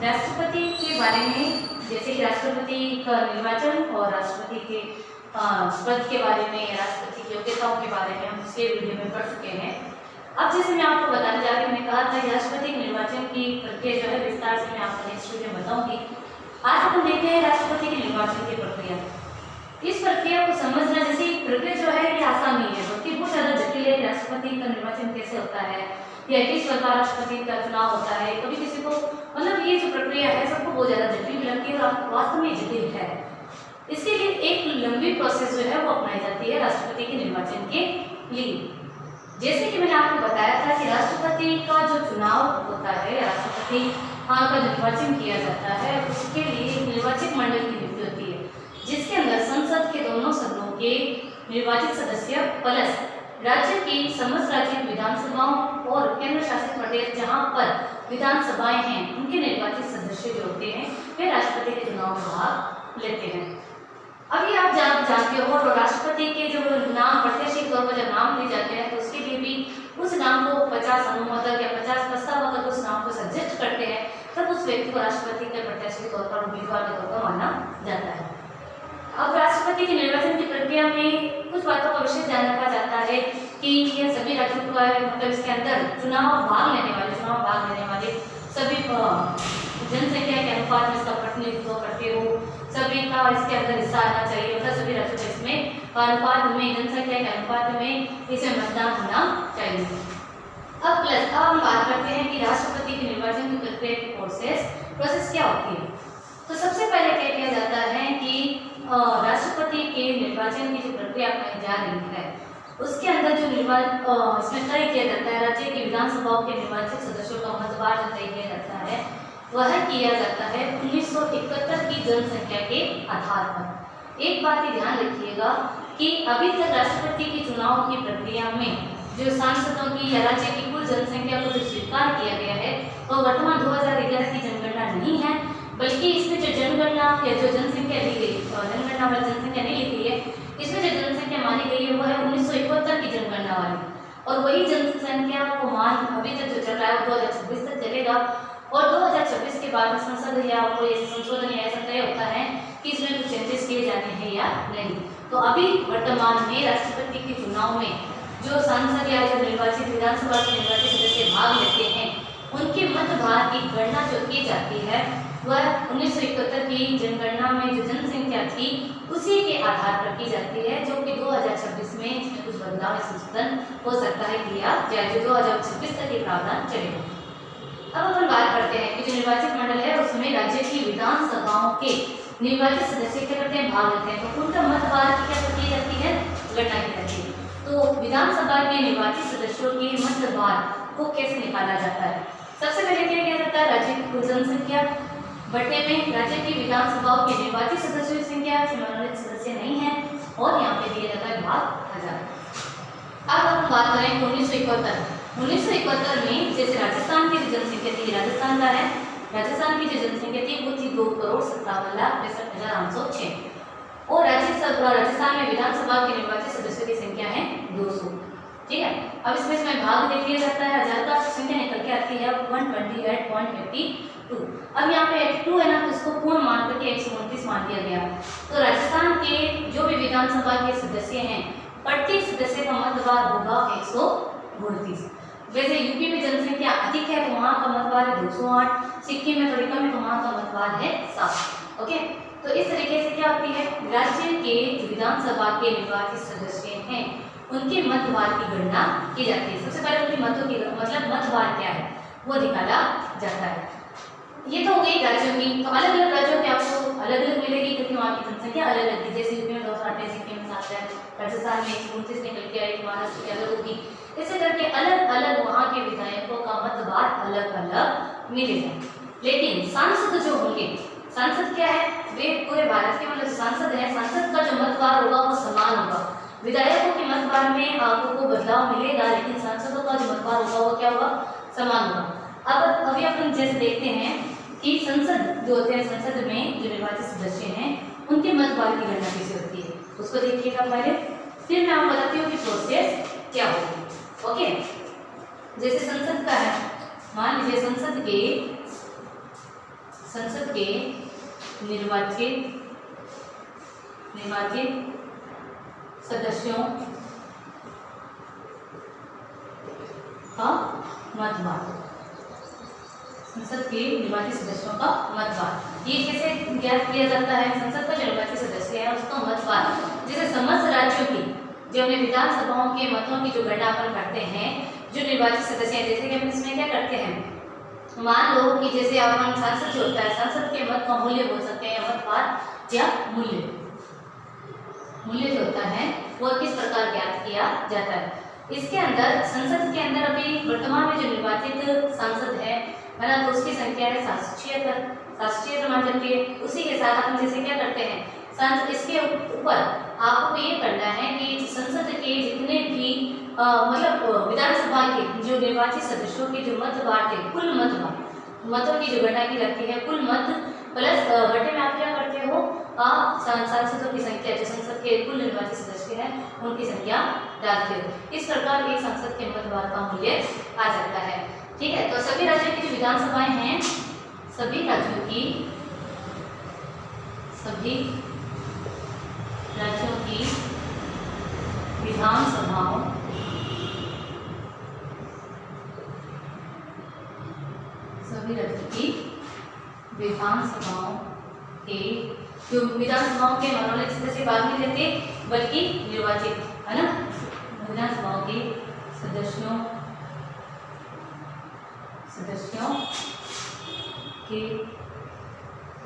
राष्ट्रपति के बारे में, जैसे कि राष्ट्रपति का निर्वाचन और राष्ट्रपति के पद के बारे में, राष्ट्रपति की योग्यताओं के बारे में हम पिछले वीडियो में पढ़ चुके हैं। अब जैसे मैं आपको बताने जा रही हूँ, मैंने कहा था राष्ट्रपति के निर्वाचन की प्रक्रिया जो है विस्तार से मैं आपको नेक्स्ट वीडियो में बताऊंगी। आज अपन देखते हैं राष्ट्रपति के निर्वाचन की प्रक्रिया। इस प्रक्रिया को समझना, जैसे प्रक्रिया जो है ये आसान नहीं है, बल्कि बहुत ज्यादा जटिल है। राष्ट्रपति का निर्वाचन कैसे होता है, या किस प्रकार राष्ट्रपति का चुनाव होता है, कभी किसी को मतलब ये जो प्रक्रिया है सबको बहुत ज्यादा जटिल भी लगती है और वास्तव में जटिल है। इसके लिए एक लंबी प्रोसेस जो है वो अपनाई जाती है राष्ट्रपति के निर्वाचन के लिए। जैसे कि मैंने आपको बताया था कि राष्ट्रपति का जो चुनाव होता है, राष्ट्रपति का निर्वाचन किया जाता है, उसके लिए निर्वाचक मंडल की नियुक्ति होती है, जिसके अंदर संसद के दोनों सदनों के निर्वाचित सदस्य प्लस राज्य की समस्त राज्य विधानसभाओं और केंद्र शासित प्रदेश जहां पर विधानसभाएं हैं उनके निर्वाचित सदस्य जो होते हैं वे राष्ट्रपति के चुनाव में भाग लेते हैं। अभी आप जानते हो, और राष्ट्रपति के जो नाम प्रत्याशी के तौर पर जब नाम दिए जाते हैं तो उसके लिए भी उस नाम को 50 अनुमोदक या 50 प्रस्ताव अगर उस नाम को सजेस्ट करते हैं तब उस व्यक्ति को राष्ट्रपति के प्रत्याशी के तौर पर, उम्मीदवार के तौर पर माना जाता है। अब राष्ट्रपति के निर्वाचन की प्रक्रिया में कुछ बातों का विशेष ध्यान रखा जाता है कि यह सभी राज्यों का मतलब इसके अंदर चुनाव भाग लेने वाले सभी जनसंख्या के अनुपात में इसका प्रतिनिधित्व करते हो, सभी का इसके अंदर हिस्सा आना चाहिए, मतलब सभी राज्यों का इसमें अनुपात में, जनसंख्या के अनुपात में इसे मतदान होना चाहिए। अब हम बात करते हैं कि राष्ट्रपति के निर्वाचन की प्रक्रिया की प्रोसेस क्या होती है। तो सबसे पहले क्या किया जाता है कि राष्ट्रपति के निर्वाचन की जो प्रक्रिया अपनाई जा रही है उसके अंदर जो इसमें तय किया जाता है, राज्य की विधानसभाओं के निर्वाचित सदस्यों का मतदान जो तय किया जाता है वह किया जाता है 1971 की जनसंख्या के आधार पर। एक बात ही ध्यान रखिएगा कि अभी तक राष्ट्रपति के चुनाव की प्रक्रिया में जो सांसदों की या राज्य की कुल जनसंख्या को जो स्वीकार किया गया है वह वर्तमान 2011 की जनगणना नहीं है, बल्कि इसमें जो जनगणना या जो जनसंख्या ली गई, जनगणना वाली जनसंख्या नहीं ली गई है, इसमें जो जनसंख्या मानी गई है वो है 1971 की जनगणना वाली, और वही जनसंख्या को मान अभी तक जो चल रहा है वो 2026 तक चलेगा। और 2026 के बाद संसद या कोई संशोधन या ऐसा तय होता है कि इसमें कुछ चेंजेस किए जाने हैं या नहीं। तो अभी वर्तमान में राष्ट्रपति के चुनाव में जो सांसद या जो निर्वाचित विधानसभा के निर्वाचित सदस्य भाग लेते हैं उनके मतभार की गणना जो की जाती है वह 1971 की जनगणना में जो जनसंख्या थी उसी के आधार पर की जाती है, जो कि 2026 में इसमें कुछ बदलाव या संशोधन हो सकता है किया जाए, जो 2026 तक ये प्रावधान चलेगा। अब अपन बात करते हैं कि जो निर्वाचित मंडल है उसमें राज्य की विधानसभाओं के निर्वाचित सदस्य क्या करते हैं, भाग लेते हैं, तो उनका मतभार की क्या की जाती है, गणना की जाती है। तो विधानसभा के निर्वाचित सदस्यों के मतभार को कैसे निकाला जाता है। सबसे पहले क्या किया जाता है, राज्य की कुल जनसंख्या बटे में राज्य की विधानसभाओं के निर्वाचित सदस्यों की संख्या, मनोनीत सदस्य नहीं है, और यहाँ पे दिया जाता है भाग 1000। अब हम बात करें 1971 में जैसे राजस्थान की जो जनसंख्या थी, राजस्थान का है, राजस्थान की जो जनसंख्या थी वो थी 2,57,63,806, और राजस्थान में विधानसभा के निर्वाचित सदस्यों की संख्या है 200। ठीक है, अब इसमें भाग देख लिया जाता है, 1000 का संख्या निकल के आती है 128.52। अब यहाँ पे 82 है ना, तो इसको पूर्ण मान करके 129 मान दिया गया। तो राजस्थान के जो भी विधानसभा के सदस्य हैं प्रत्येक सदस्य का मतभार होगा 129। वैसे यूपी में जनसंख्या अधिक है तो वहाँ का मतभार है 208, सिक्किम में थोड़ी कम है तो वहाँ का मतभार है 7। ओके, तो इस तरीके से क्या होती है, राज्य के विधानसभा के निर्वाचित सदस्य हैं उनके मतभार की गणना की जाती है। सबसे पहले उनके मतों की मतलब मतभार क्या है वो निकाला जाता है। ये तो हो गई राज्यों की, तो अलग अलग राज्यों के आपको अलग अलग मिलेगी क्योंकि वहाँ की जनसंख्या अलग अलग थी। जैसे यूपी में 208 है, सिक्किम में 7 है, राजस्थान में 129 निकल के आई, महाराष्ट्र की अलग होगी। इसे करके अलग अलग वहाँ के विधायकों का मतभार अलग अलग मिलेगा। लेकिन सांसद जो होंगे, सांसद क्या है, वे पूरे भारत के मतलब सांसद है, सांसद का जो मतभार होगा वो समान होगा। विधायकों के मतभार में आपको बदलाव मिलेगा, लेकिन सांसदों का जो मतभार होगा वो क्या होगा, समान होगा। अब अभी अपन जैसे देखते हैं कि संसद जो होते हैं, संसद में जो निर्वाचित सदस्य हैं उनके मतभार की गणना कैसे होती है उसको देखिएगा पहले, फिर मैं आपको बताती हूँ कि प्रोसेस क्या होगी। ओके, जैसे संसद का है, मान लीजिए संसद के संसद के निर्वाचित सदस्यों का मतदान। संसद के निर्वाचित सदस्यों का मतदान ये कैसे ज्ञात किया जाता है? संसद का जो निर्वाचित सदस्य है उसका मतदान, जैसे समस्त राज्यों की जो अपने विधानसभाओं के मतों की जो गणना अपन करते हैं, जो निर्वाचित सदस्य हैं, जैसे कि हम इसमें क्या करते हैं, मान लो कि जैसे अपन सांसद जो होता है, सांसद के मत का मूल्य बोल सकते हैं, मतवाद या मूल्य जो होता है वो किस प्रकार ज्ञात किया जाता है। इसके अंदर संसद के अंदर अभी वर्तमान में जो निर्वाचित सांसद है ना, तो उसकी संख्या है 776 मान जाती है। उसी के साथ हम जैसे क्या करते हैं, सांसद इसके ऊपर आपको ये करना है कि संसद के जितने भी मतलब विधानसभा के जो निर्वाचित सदस्यों के जो मत बांटे, कुल मतों की जो गणना की जाती है, कुल मत प्लस घटे में आप क्या करते हो, सांसदों की संख्या जो संसद के कुल निर्वाचित सदस्य हैं उनकी संख्या डालते हो। इस प्रकार एक संसद के मतदान का मूल्य आ जाता है। ठीक है, तो सभी राज्यों की जो विधानसभाएं हैं, सभी राज्यों की विधानसभाओं के जो विधानसभाओं के मनोनीत सदस्य भाग नहीं लेते बल्कि निर्वाचित, है ना, विधानसभाओं के सदस्यों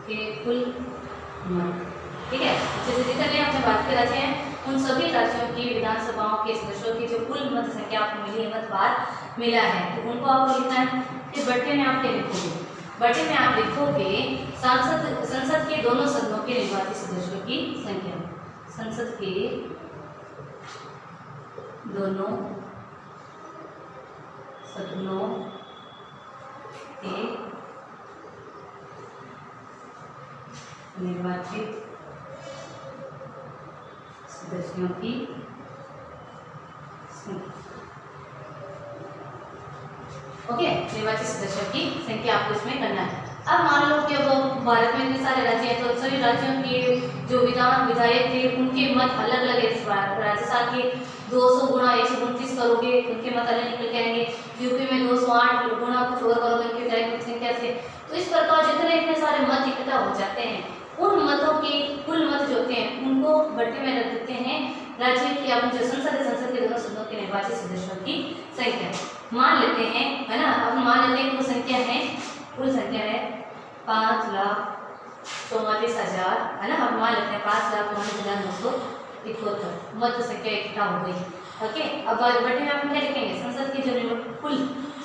के कुल मत। ठीक है, जैसे जितने हमने बात के राज्य हैं उन सभी राज्यों की विधानसभाओं के सदस्यों की जो कुल मत संख्या आपको मिली है, मतवार मिला है, तो उनको आपको लिखना है। फिर बट्टे में आप क्या लिखोगे? बट्टे में आप लिखोगे संसद के दोनों सदनों के निर्वाचित सदस्यों की संख्या। संसद के दोनों सदनों के निर्वाचित सदस्यों की ओके, निर्वाचित सदस्यों की संख्या आपको इसमें करना है। अब मान लो कि अब भारत में इतने सारे राज्य हैं, तो सभी राज्यों के जो विधायक थे उनके मत अलग अलग है। इस बार राजस्थान के 200 गुणा 129 करोगे, उनके मत अलग निकल के आएंगे। यूपी में 208 गुणा कुछ और करोगे उनके विधायक की संख्या से। तो इस प्रकार जितने इतने सारे मत इकट्ठा हो जाते हैं, उन मतों के कुल मत जो होते हैं उनको बट्टे में रख देते हैं राज्य की अपन जो संसद के दोनों सदनों के निर्वाचित सदस्यों की संख्या मान लेते हैं, है ना। अब मान लेते हैं कुल संख्या है 5,44,000, है ना। अब मान लेते हैं 5,44,971 मत संख्या इकट्ठा हो गई। ओके, अब बट्टे में अपन क्या लिखेंगे? संसद के जो कुल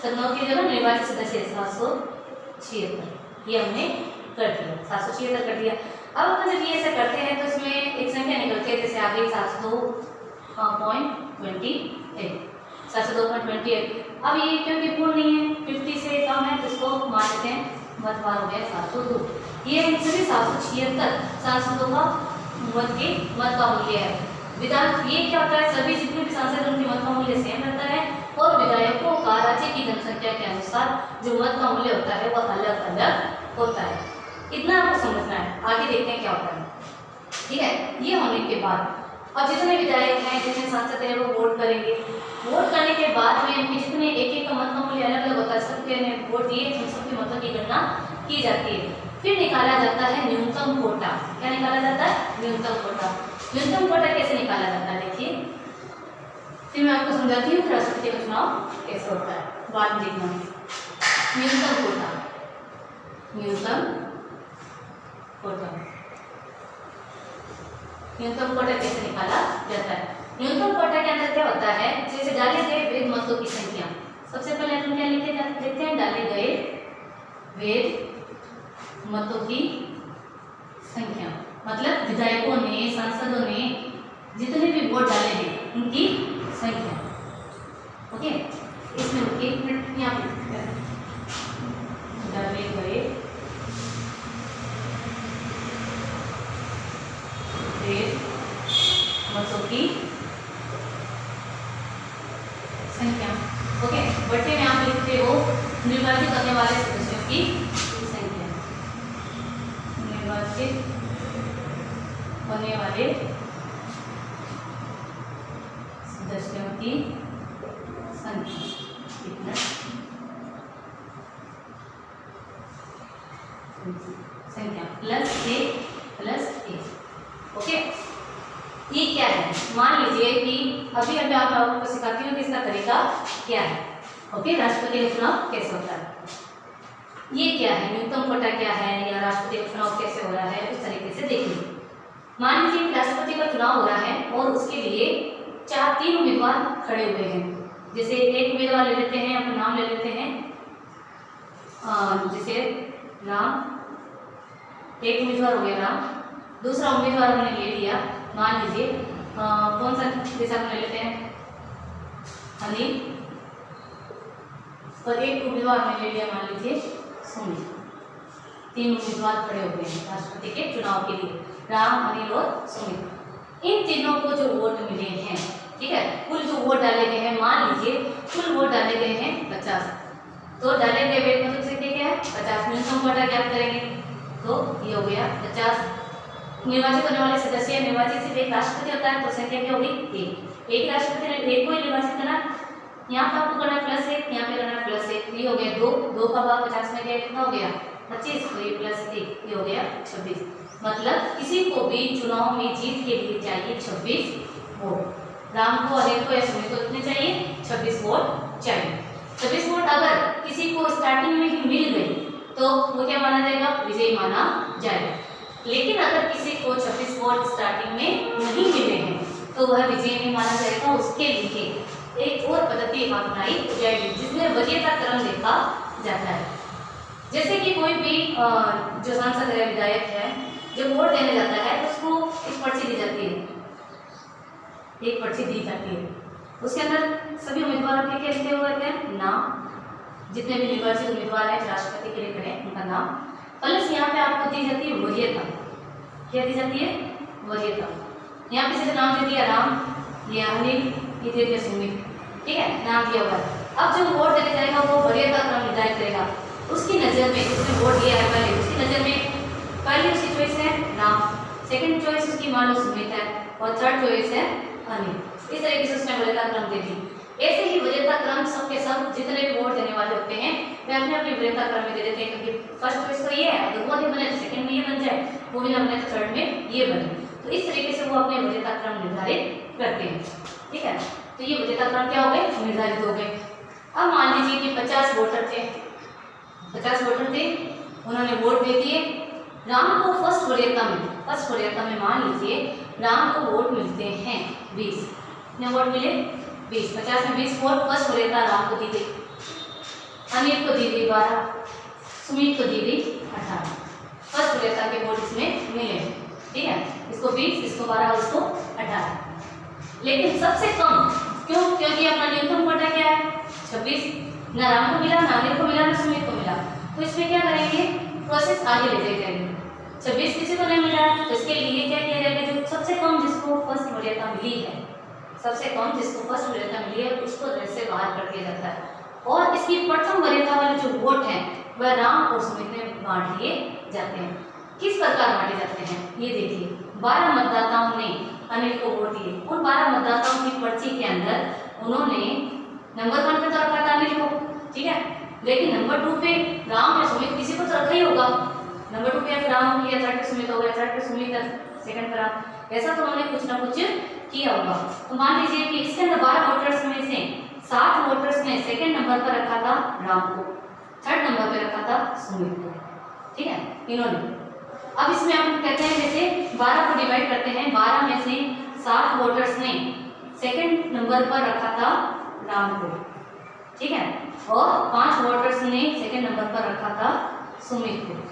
सदनों के जो निर्वाचित सदस्य 776, ये हमने कर दिया, 776 कर दिया। अब अपन जब ये ऐसे करते हैं तो इसमें एक संख्या निकलती है, जैसे आ गई 702.28। अब ये क्योंकि पूर्ण नहीं है, 50 से कम है, तो इसको मान लेते हैं मतवार हो गया 702। ये सभी 776 सांसदों का मत का मूल्य है। ये क्या होता है, सभी जितने भी सांसद उनके मत का मूल्य सेम रहता है, और विधायकों का राज्य की जनसंख्या के अनुसार जो मत का मूल्य होता है वो अलग अलग होता है। इतना आपको समझना है। आगे देखते हैं क्या होता है। ठीक है, ये होने के बाद अब जितने विधायक हैं, जितने सांसद हैं, वो वोट करेंगे। वोट करने के बाद में इनके जितने एक का मत का मूल्य अलग अलग होता है, सबके वोट दिए, सबके मतों की गणना की जाती है। फिर निकाला जाता है न्यूनतम कोटा। क्या निकाला जाता है? न्यूनतम कोटा। न्यूनतम कोटा कैसे निकाला जाता है देखिए, फिर मैं आपको समझाती हूँ राष्ट्रपति का चुनाव कैसे होता है, बाद में देखना। न्यूनतम कोटा कैसे निकाला जाता है? न्यूनतम कोटा के अंदर क्या होता है, जैसे डाले गए वैध मतों की संख्या। सबसे पहले हम क्या लिखते हैं? डाले गए वैध मतों की संख्या, मतलब विधायकों ने, सांसदों ने जितने भी वोट डाले हैं उनकी संख्या। ओके, इसमें एक मिनट यहाँ पे डाले गए मतों की संख्या। ओके, बट्टे में आप लिखते हो निर्वाचित करने वाले सदस्यों की संख्या। निर्वाचित होने वाले सदस्यों की संख्या कितना संख्या +1 ओके। ये क्या है, मान लीजिए कि अभी मैं आप लोगों को सिखाती हूँ कि इसका तरीका क्या है। ओके, राष्ट्रपति का चुनाव कैसे होता है, ये क्या है, न्यूनतम कोटा क्या है, या राष्ट्रपति का चुनाव कैसे हो रहा है, उस तरीके से देखिए। मान लीजिए कि राष्ट्रपति का चुनाव हो रहा है और उसके लिए 3 उम्मीदवार खड़े हुए हैं। जैसे एक उम्मीदवार ले लेते हैं, अपना नाम ले लेते हैं, जैसे राम, एक उम्मीदवार हो गया राम, दूसरा उम्मीदवार हमने ले लिया, मान लीजिए कौन सा जैसा हम ले लेते हैं अनिल, और एक उम्मीदवार हमने ले लिया मान लीजिए सुमित। 3 उम्मीदवार खड़े हो गए हैं राष्ट्रपति के चुनाव के लिए, राम, अनिल और सुमित। इन तीनों को जो वोट मिले हैं, ठीक है, कुल जो वोट डाले गए हैं, मान लीजिए कुल वोट डाले गए हैं 50, तो डाले गए वेट मतलब से क्या है 50, न्यूनतम कोटा ज्ञात करेंगे, तो ये हो गया 50। निर्वाचित होने वाले सदस्य, निर्वाचित सिर्फ एक राष्ट्रपति होता है, तो संख्या क्या होगी 1 राष्ट्रपति ने 1 को ही निर्वाचित करना, यहाँ पर आपको करना +1, यहाँ पे करना +1, ये हो गया 2 का भाग 50 में कितना हो गया 25, तो ये +1, ये हो गया 26। मतलब किसी को भी चुनाव में जीत के लिए चाहिए 26 वोट। राम को, अनिल को या सुमित को कितने चाहिए 26 वोट चाहिए। 26 वोट अगर किसी को स्टार्टिंग में ही मिल गई तो वो क्या माना जाएगा, विजयी माना जाएगा। लेकिन अगर किसी को 26 वोट स्टार्टिंग में नहीं मिले हैं तो वह विजयी नहीं माना जाएगा। उसके लिए एक और पद्धति अपनाई जाएगी जिसमें वरीयता क्रम देखा जाता है। जैसे कि कोई भी जो सांसद है, विधायक है, जो वोट देने जाता है तो उसको एक पर्ची दी जाती है, एक पर्ची दी जाती है, उसके अंदर सभी उम्मीदवारों के क्या लिखे हुए होते हैं, नाम, जितने भी निर्वाचित उम्मीदवार हैं राष्ट्रपति के लिए खड़े हैं उनका नाम, प्लस यहाँ पे आपको दी जाती है वरीयता। क्या दी जाती है, वरीयता। यहाँ पे जैसे नाम दे दिया राम, ये अनिल, ये दे दिया सुमित, ठीक है, नाम दिया हुआ है। अब जो वोट देने जाएगा वो वरीयता क्रम निर्धारित करेगा। उसकी नज़र में जिसने वोट दिया है पहले, उसकी नज़र में पहली उसकी चॉइस है राम, सेकंड चॉइस उसकी मान लो सुमित है, और थर्ड चॉइस है अनिल। इस तरीके से उसने वरीयता क्रम दे दी। ऐसे ही वरीयता क्रम सबके सब जितने भी वोट देने वाले होते हैं वे अपने अपने वरीयता क्रम में दे देते हैं, क्योंकि फर्स्ट चॉइस तो ये है, अगर वो नहीं बने तो सेकंड में ये बन जाए, वो भी ना बने तो थर्ड में ये बने। तो इस तरीके से वो अपने वरीयता क्रम निर्धारित करते हैं, ठीक है। तो ये वरीयता क्रम क्या हो गए, निर्धारित हो गए। अब मान लीजिए कि 50 वोटर थे, 50 वोटर थे, उन्होंने वोट दे दिए। राम को फर्स्ट वरीयता में मान लीजिए राम को वोट मिलते हैं 20, कितने वोट मिले 20, 50 में 20 वोट फर्स्ट वरीयता राम को दी गई, अनिल को दी गई 12, सुमित को दी गई 18। फर्स्ट वरीयता के वोट इसमें मिले, ठीक है, इसको 20, इसको 12, इसको 18। लेकिन सबसे कम क्यों, क्योंकि अपना न्यूनतम कोटा क्या है 26, ना राम को मिला, ना अनिल को मिला, ना सुमित को मिला, तो इसमें क्या करेंगे, प्रोसेस आगे ले जाएंगे। 26 किसी को नहीं मिला तो इसके लिए क्या किया जाएगा, जो सबसे कम जिसको फर्स्ट वरीयता मिली है, सबसे कम जिसको फर्स्ट वरीयता मिली है उसको रेस से बाहर कर दिया जाता है, और इसकी प्रथम वरीयता वाले जो वोट हैं वह राम और सुमित में बांट लिए जाते हैं। किस प्रकार बांटे जाते हैं ये देखिए। 12 मतदाताओं ने अनिल को वोट दिए, उन 12 मतदाताओं की पर्ची के अंदर उन्होंने नंबर 1 पे तो रखा था अनिल को, ठीक है, लेकिन नंबर 2 पे राम या सुमित किसी को तो रखा ही होगा, नंबर 2 पे राम या थर्ड पे सुमित हो गया, थर्ड पे सुमित, सेकंड पे राम, ऐसा तो उन्होंने कुछ ना कुछ किया होगा। तो मान लीजिए कि इसके अंदर 12 वोटर्स में से 7 वोटर्स ने सेकंड नंबर पर रखा था राम को, थर्ड नंबर पे रखा था सुमित को, ठीक है, इन्होंने। अब इसमें हम कहते हैं जैसे 12 को डिवाइड करते हैं, 12 में से 7 वोटर्स ने सेकंड नंबर पर रखा था राम को, ठीक है, और 5 वोटर्स ने सेकंड नंबर पर रखा था सुमित को।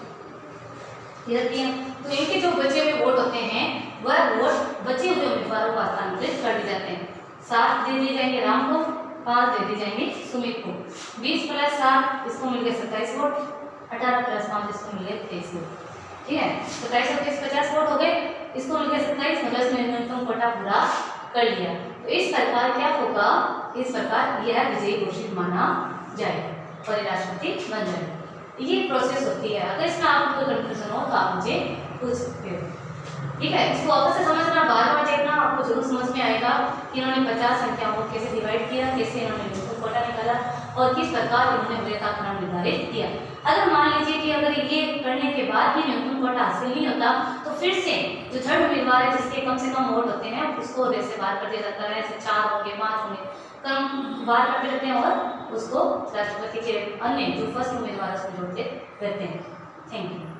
तो इनके जो बचे हुए वोट होते हैं वह वोट बचे हुए उम्मीदवारों को हस्तांतरित कर दिए जाते हैं। 7 दे दिए जाएंगे राम को, 5 दे दिए जाएंगे सुमित को। 20 + 7 इसको मिल गए 27 वोट, 18 + 5 इसको मिल गए 23 वोट, ठीक है, 27 और 23 50 वोट हो गए, इसको मिल गए 27, मतलब इसमें न्यूनतम कोटा पूरा कर लिया। तो इस प्रकार क्या होगा, इस प्रकार यह विजयी घोषित माना जाएगा और राष्ट्रपति बन जाएगा। ये प्रोसेस होती है। अगर इसमें आपको कोई कंफ्यूजन हो तो आप मुझे पूछ सकते हो। ठीक है, इसको वापस से समझना, बार बार देखना, आपको जरूर समझ में आएगा कि इन्होंने 50 संख्याओं को कैसे डिवाइड किया, कैसे इन्होंने न्यूनतम कोटा निकाला और किस प्रकार इन्होंने वरीयता क्रम निर्धारित किया। अगर मान लीजिए कि अगर ये करने के बाद भी न्यूनतम कोटा हासिल नहीं होता तो फिर से जो थर्ड उम्मीदवार है जिसके कम से कम वोट होते हैं उसको जैसे बाहर कर दिया जाता है, जैसे 4 होंगे 5 होंगे, कम बाहर करते रहते हैं और उसको राष्ट्रपति के अन्य जो फर्स्ट उम्मीदवार उसको जोड़ते रहते हैं। Thank you.